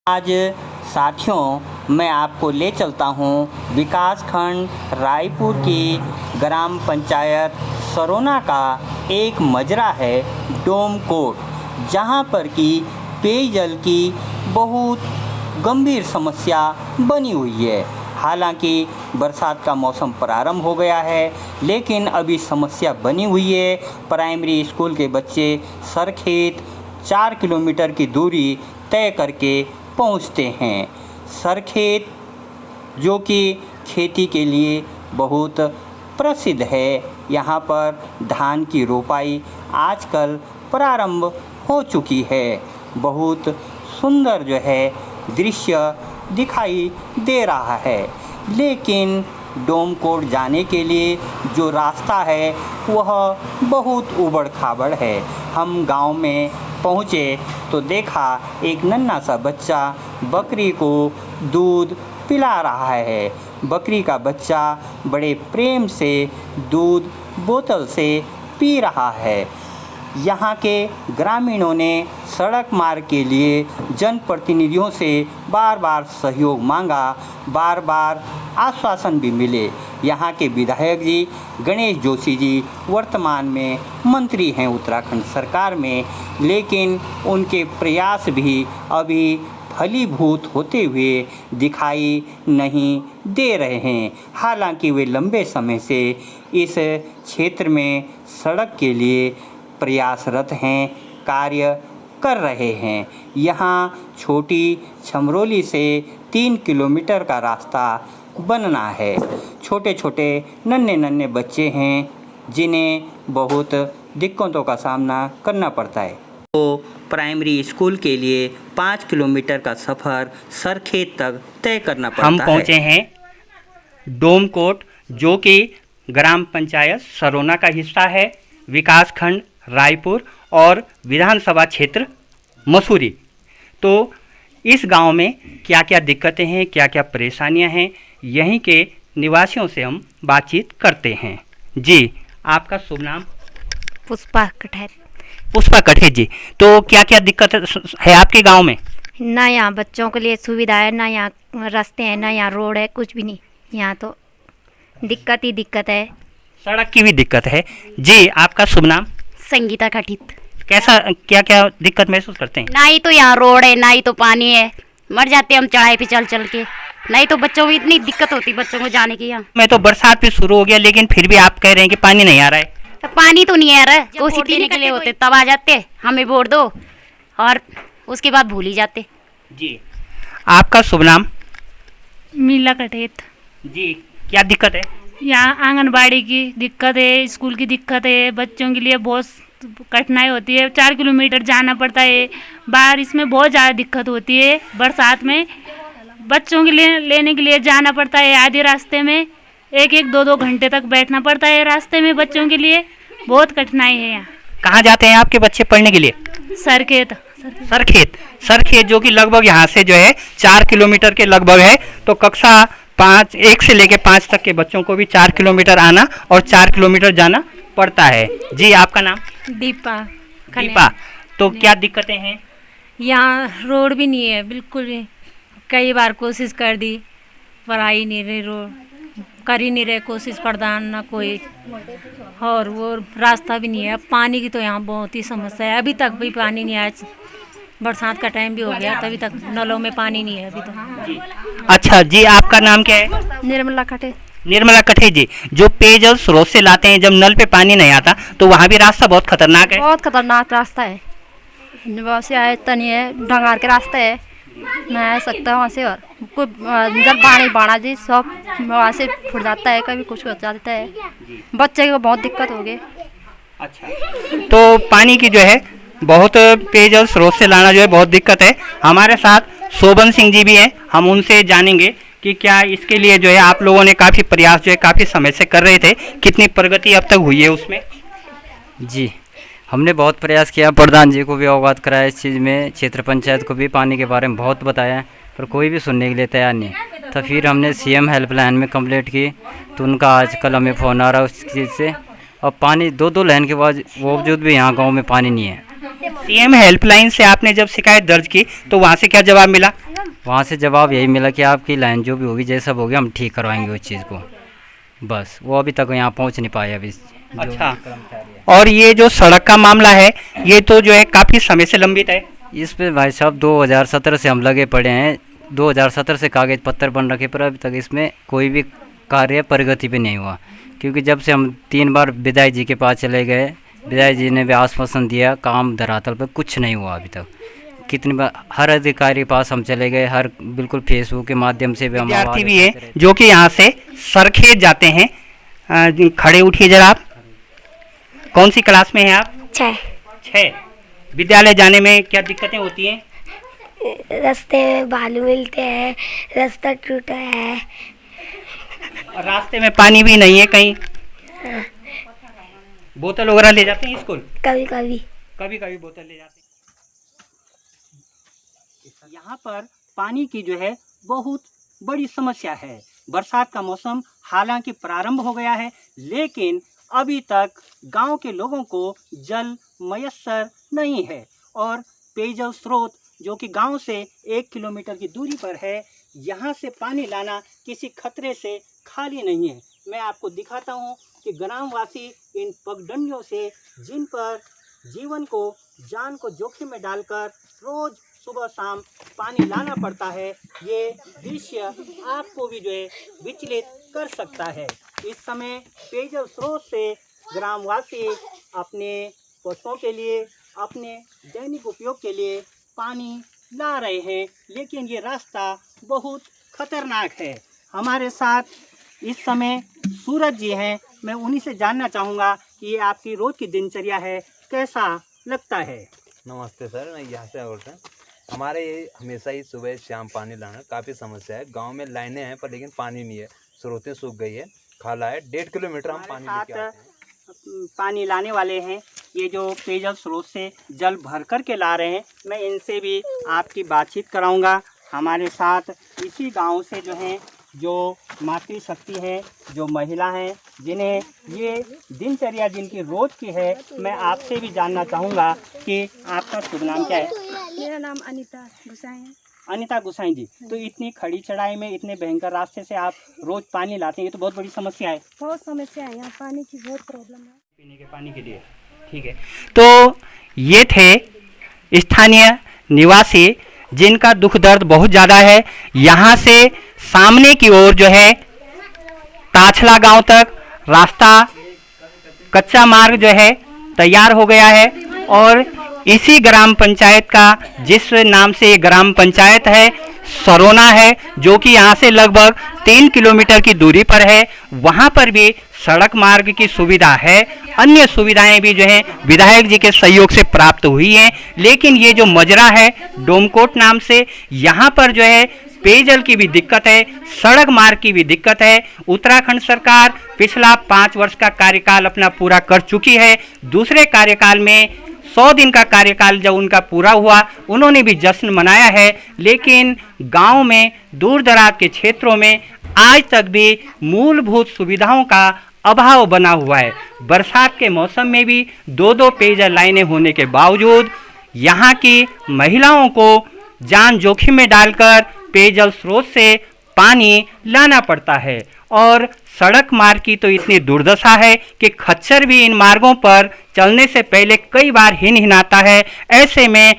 आज साथियों मैं आपको ले चलता हूँ विकासखंड रायपुर की ग्राम पंचायत सरोना का एक मजरा है डोमकोट, जहाँ पर कि पेयजल की बहुत गंभीर समस्या बनी हुई है। हालांकि बरसात का मौसम प्रारंभ हो गया है, लेकिन अभी समस्या बनी हुई है। प्राइमरी स्कूल के बच्चे सरखेत 4 किलोमीटर की दूरी तय करके पहुंचते हैं। सरखेत जो कि खेती के लिए बहुत प्रसिद्ध है, यहाँ पर धान की रोपाई आजकल प्रारंभ हो चुकी है। बहुत सुंदर जो है दृश्य दिखाई दे रहा है, लेकिन डोमकोट जाने के लिए जो रास्ता है वह बहुत ऊबड़ खाबड़ है। हम गांव में पहुँचे तो देखा एक नन्हा सा बच्चा बकरी को दूध पिला रहा है। बकरी का बच्चा बड़े प्रेम से दूध बोतल से पी रहा है। यहाँ के ग्रामीणों ने सड़क मार्ग के लिए जनप्रतिनिधियों से बार बार सहयोग मांगा, बार बार आश्वासन भी मिले। यहाँ के विधायक जी गणेश जोशी जी वर्तमान में मंत्री हैं उत्तराखंड सरकार में, लेकिन उनके प्रयास भी अभी फलीभूत होते हुए दिखाई नहीं दे रहे हैं। हालांकि वे लंबे समय से इस क्षेत्र में सड़क के लिए प्रयासरत हैं, कार्य कर रहे हैं। यहाँ छोटी छमरोली से 3 किलोमीटर का रास्ता बनना है। छोटे छोटे नन्हे नन्हे बच्चे हैं जिन्हें बहुत दिक्कतों का सामना करना पड़ता है। तो प्राइमरी स्कूल के लिए 5 किलोमीटर का सफ़र सरखेत तक तय करना पड़ता है। हम पहुँचे हैं डोमकोट, जो कि ग्राम पंचायत सरोना का हिस्सा है, विकासखंड रायपुर और विधानसभा क्षेत्र मसूरी। तो इस गांव में क्या क्या दिक्कतें हैं, क्या क्या परेशानियां हैं, यहीं के निवासियों से हम बातचीत करते हैं। जी, आपका शुभ नाम? पुष्पा कठेर। पुष्पा कठेर जी, तो क्या क्या दिक्कत है आपके गांव में? ना यहाँ बच्चों के लिए सुविधा है, ना यहाँ रास्ते हैं, ना यहाँ रोड है, कुछ भी नहीं। यहाँ तो दिक्कत ही दिक्कत है। सड़क की भी दिक्कत है। जी, आपका शुभ नाम? संगीता कठित। कैसा क्या क्या दिक्कत महसूस करते हैं? ना ही तो यहाँ रोड है, ना ही तो पानी है, मर जाते हम चढ़ाई पे चल चल के। नहीं तो बच्चों को इतनी दिक्कत होती बच्चों को जाने की। यहाँ मैं तो बरसात भी शुरू हो गया, लेकिन फिर भी आप कह रहे हैं कि पानी नहीं आ रहा है। तो पानी तो नहीं आ रहा है, तो देने के लिए होते तब आ जाते, हमें वोट दो, और उसके बाद भूल ही जाते। जी, आपका शुभ नाम? मीला कठेत। जी, क्या दिक्कत है? यहाँ आंगनबाड़ी की दिक्कत है, स्कूल की दिक्कत है, बच्चों के लिए बहुत कठिनाई होती है। 4 किलोमीटर जाना पड़ता है, बारिश में बहुत ज़्यादा दिक्कत होती है। बरसात में बच्चों के लिए लेने के लिए जाना पड़ता है, आधे रास्ते में 1-1, 2-2 घंटे तक बैठना पड़ता है रास्ते में। बच्चों के लिए बहुत कठिनाई है। यहाँ कहाँ जाते हैं आपके बच्चे पढ़ने के लिए? सरखेत। सरखेत जो कि लगभग यहाँ से जो है 4 किलोमीटर के लगभग है। तो कक्षा 1 से लेकर 5 तक के बच्चों को भी 4 किलोमीटर आना और 4 किलोमीटर जाना पड़ता है। जी, आपका नाम? दीपा। दीपा, तो क्या दिक्कतें हैं? यहाँ रोड भी नहीं है बिल्कुल भी। कई बार कोशिश कर दी पर आ ही नहीं रही, रोड कर ही नहीं रहे कोशिश प्रधान, ना कोई, और वो रास्ता भी नहीं है। पानी की तो यहाँ बहुत ही समस्या है, अभी तक भी पानी नहीं आया। बरसात का टाइम भी हो गया, तभी तक नलों में पानी नहीं है अभी तो। अच्छा जी, आपका नाम क्या है? निर्मला कठेर। निर्मला कठेर जी, जो पेयजल स्रोत से लाते हैं, जब नल पे पानी नहीं आता तो वहाँ भी रास्ता बहुत खतरनाक है। बहुत खतरनाक रास्ता है, वहाँ से आए तनी है, ढंगार के रास्ते है, नहीं आ सकता वहाँ से। और कोई जब पानी बाढ़ा जी सब वहाँ से फुट जाता है, कभी कुछ हो जाता है, बच्चे को बहुत दिक्कत हो गई। अच्छा, तो पानी की जो है बहुत पेयजल स्रोत से लाना जो है बहुत दिक्कत है। हमारे साथ शोभन सिंह जी भी हैं, हम उनसे जानेंगे कि क्या इसके लिए जो है आप लोगों ने काफ़ी प्रयास जो है काफ़ी समय से कर रहे थे, कितनी प्रगति अब तक हुई है उसमें? जी, हमने बहुत प्रयास किया, प्रधान जी को भी अवगत कराया इस चीज़ में, क्षेत्र पंचायत को भी पानी के बारे में बहुत बताया, पर कोई भी सुनने के लिए तैयार नहीं। तो फिर हमने CM हेल्पलाइन में कंप्लेंट की, तो उनका आजकल हमें फ़ोन आ रहा है उस चीज़ से। और पानी 2-2 लाइन के बावजूद भी यहाँ गांव में पानी नहीं है। सीएम हेल्पलाइन से आपने जब शिकायत दर्ज की तो वहाँ से क्या जवाब मिला? वहाँ से जवाब यही मिला कि आपकी लाइन जो भी होगी जैसा भी होगी हम ठीक करवाएंगे उस चीज़ को। बस वो अभी तक यहाँ पहुँच नहीं पाए अभी। अच्छा, और ये जो सड़क का मामला है ये तो जो है काफ़ी समय से लंबित है। इस पे भाई साहब 2017 से हम लगे पड़े हैं। 2017 से कागज पत्थर बन रखे पर अभी तक इसमें कोई भी कार्य प्रगति पे नहीं हुआ, क्योंकि जब से हम 3 बार विधायक जी के पास चले गए, विधायक जी ने भी आश्वासन दिया, काम धरातल पर कुछ नहीं हुआ अभी तक। कितनी बार हर अधिकारी के पास हम चले गए, हर बिल्कुल फेसबुक के माध्यम से भी हम विद्यार्थी भी है जो कि यहाँ से सरखेज जाते हैं। खड़े उठिए जरा आप। कौन सी क्लास में हैं आप? 6। विद्यालय जाने में क्या दिक्कतें होती हैं? रास्ते में बालू मिलते हैं, रास्ता टूटा है, और रास्ते में पानी भी नहीं है कहीं? बोतल वगैरह ले जाते हैं स्कूल? कभी कभी कभी बोतल ले जाते हैं। यहाँ पर पानी की जो है बहुत बड़ी समस्या है। बरसात का मौसम हालांकि प्रारंभ हो गया है, लेकिन अभी तक गांव के लोगों को जल मयस्सर नहीं है और पेयजल स्रोत जो कि गांव से 1 किलोमीटर की दूरी पर है, यहाँ से पानी लाना किसी खतरे से खाली नहीं है। मैं आपको दिखाता हूँ कि ग्रामवासी इन पगडंडियों से, जिन पर जीवन को, जान को जोखिम में डालकर रोज सुबह शाम पानी लाना पड़ता है, ये दृश्य आपको भी जो है विचलित कर सकता है। इस समय पेयजल स्रोत से ग्रामवासी अपने पशुओं के लिए, अपने दैनिक उपयोग के लिए पानी ला रहे हैं, लेकिन ये रास्ता बहुत खतरनाक है। हमारे साथ इस समय सूरज जी हैं, मैं उन्हीं से जानना चाहूँगा कि ये आपकी रोज़ की दिनचर्या है, कैसा लगता है? नमस्ते सर, मैं यहाँ से बोलते हैं। हमारे ये हमेशा ही सुबह शाम पानी लाना काफ़ी समस्या है। गांव में लाइनें हैं पर लेकिन पानी नहीं है, स्रोतें सूख गई है, खाला है। 1.5 किलोमीटर हम पानी लेके आते हैं। पानी लाने वाले हैं, ये जो पेयजल स्रोत से जल भर कर के ला रहे हैं, मैं इनसे भी आपकी बातचीत कराऊंगा। हमारे साथ इसी गांव से जो हैं, जो मातृशक्ति है, जो महिला हैं, जिन्हें ये दिनचर्या जिनकी रोज़ की है, मैं आपसे भी जानना चाहूँगा कि आपका शुभ नाम क्या है? मेरा नाम अनीता गुसाई है। अनीता गुसाई जी, तो इतनी खड़ी चढ़ाई में इतने भयंकर रास्ते से आप रोज़ पानी लाते हैं, ये तो बहुत बड़ी समस्या है। बहुत समस्या है, यहाँ पानी की बहुत प्रॉब्लम है, पीने के पानी के लिए। ठीक है, तो ये थे स्थानीय निवासी जिनका दुख दर्द बहुत ज़्यादा है। यहाँ से सामने की ओर जो है ताछला गांव तक रास्ता, कच्चा मार्ग जो है तैयार हो गया है, और इसी ग्राम पंचायत का, जिस नाम से ये ग्राम पंचायत है, सरोना है, जो कि यहाँ से लगभग 3 किलोमीटर की दूरी पर है। वहाँ पर भी सड़क मार्ग की सुविधा है, अन्य सुविधाएं भी जो हैं विधायक जी के सहयोग से प्राप्त हुई हैं। लेकिन ये जो मजरा है डोमकोट नाम से, यहाँ पर जो है पेयजल की भी दिक्कत है, सड़क मार्ग की भी दिक्कत है। उत्तराखंड सरकार पिछला 5 वर्ष का कार्यकाल अपना पूरा कर चुकी है। दूसरे कार्यकाल में 100 दिन का कार्यकाल जब उनका पूरा हुआ, उन्होंने भी जश्न मनाया है, लेकिन गांव में, दूर दराज के क्षेत्रों में आज तक भी मूलभूत सुविधाओं का अभाव बना हुआ है। बरसात के मौसम में भी 2-2 पेयजल लाइनें होने के बावजूद यहाँ की महिलाओं को जान जोखिम में डालकर पेयजल स्रोत से पानी लाना पड़ता है। और सड़क मार्ग की तो इतनी दुर्दशा है कि खच्चर भी इन मार्गों पर चलने से पहले कई बार हिनहिनाता है। ऐसे में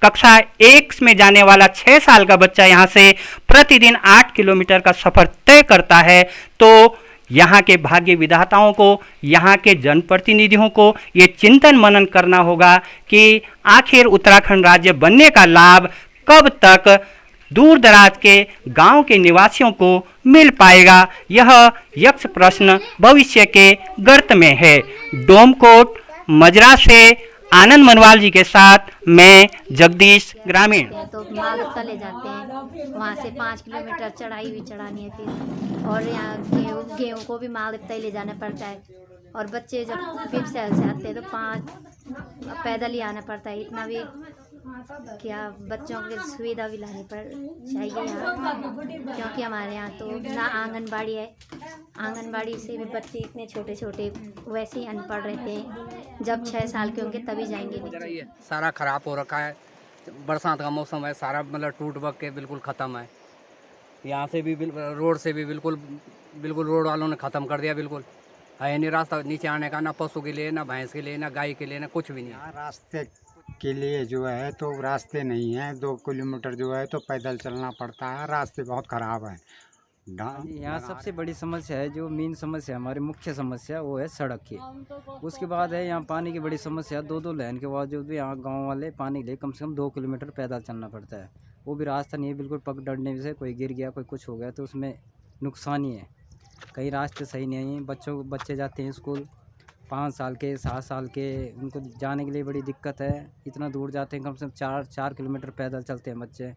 कक्षा 1 में जाने वाला 6 साल का बच्चा यहाँ से प्रतिदिन 8 किलोमीटर का सफ़र तय करता है। तो यहाँ के भाग्य विधाताओं को, यहाँ के जनप्रतिनिधियों को ये चिंतन मनन करना होगा कि आखिर उत्तराखंड राज्य बनने का लाभ कब तक दूर दराज के गांव के निवासियों को मिल पाएगा। यह यक्ष प्रश्न भविष्य के गर्त में है। डोमकोट मजरा से आनंद मनवाल जी के साथ मैं जगदीश ग्रामीण। तो मालदत्ता ले जाते हैं, वहाँ से 5 किलोमीटर चढ़ाई भी चढ़ानी है फिर, और यहाँ गेहूँ को भी मालदत्ता ही ले जाना पड़ता है। और बच्चे जब पिपसेल से आते हैं तो 5 पैदल ही आना पड़ता है। इतना भी क्या बच्चों की सुविधा भी लानी चाहिए यहाँ, क्योंकि हमारे यहाँ तो ना आंगनबाड़ी है। आंगनबाड़ी से भी बच्चे इतने छोटे छोटे वैसे ही अनपढ़ रहते हैं, जब 6 साल के होंगे तभी जाएंगे नीचे। सारा खराब हो रखा है, बरसात का मौसम है, सारा मतलब टूट बक के बिल्कुल ख़त्म है। यहाँ से भी रोड से भी बिल्कुल रोड वालों ने ख़त्म कर दिया, बिल्कुल है नहीं रास्ता नीचे आने का, ना पशु के लिए, ना भैंस के लिए, ना गाय के लिए, ना कुछ भी नहीं। यहाँ रास्ते के लिए जो है तो रास्ते नहीं है, 2 किलोमीटर जो है तो पैदल चलना पड़ता है, रास्ते बहुत ख़राब हैं। यहाँ सबसे बड़ी समस्या है, जो मेन समस्या हमारी मुख्य समस्या वो है सड़क की। उसके बाद है यहाँ पानी की बड़ी समस्या, 2-2 लाइन के बावजूद भी यहाँ गांव वाले पानी के लिए कम से कम 2 किलोमीटर पैदल चलना पड़ता है। वो भी रास्ता नहीं है, बिल्कुल पगडंडे से कोई गिर गया, कोई कुछ हो गया तो उसमें नुकसान ही है। कई रास्ते सही नहीं हैं, बच्चे जाते हैं स्कूल 5 साल के 7 साल के, उनको जाने के लिए बड़ी दिक्कत है। इतना दूर जाते हैं, कम से कम 4 किलोमीटर पैदल चलते हैं बच्चे।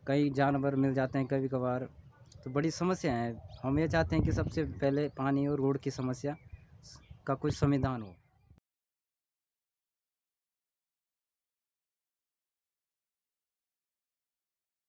कई जानवर मिल जाते हैं कभी कभार, तो बड़ी समस्या है। हम ये चाहते हैं कि सबसे पहले पानी और रोड की समस्या का कुछ समाधान हो।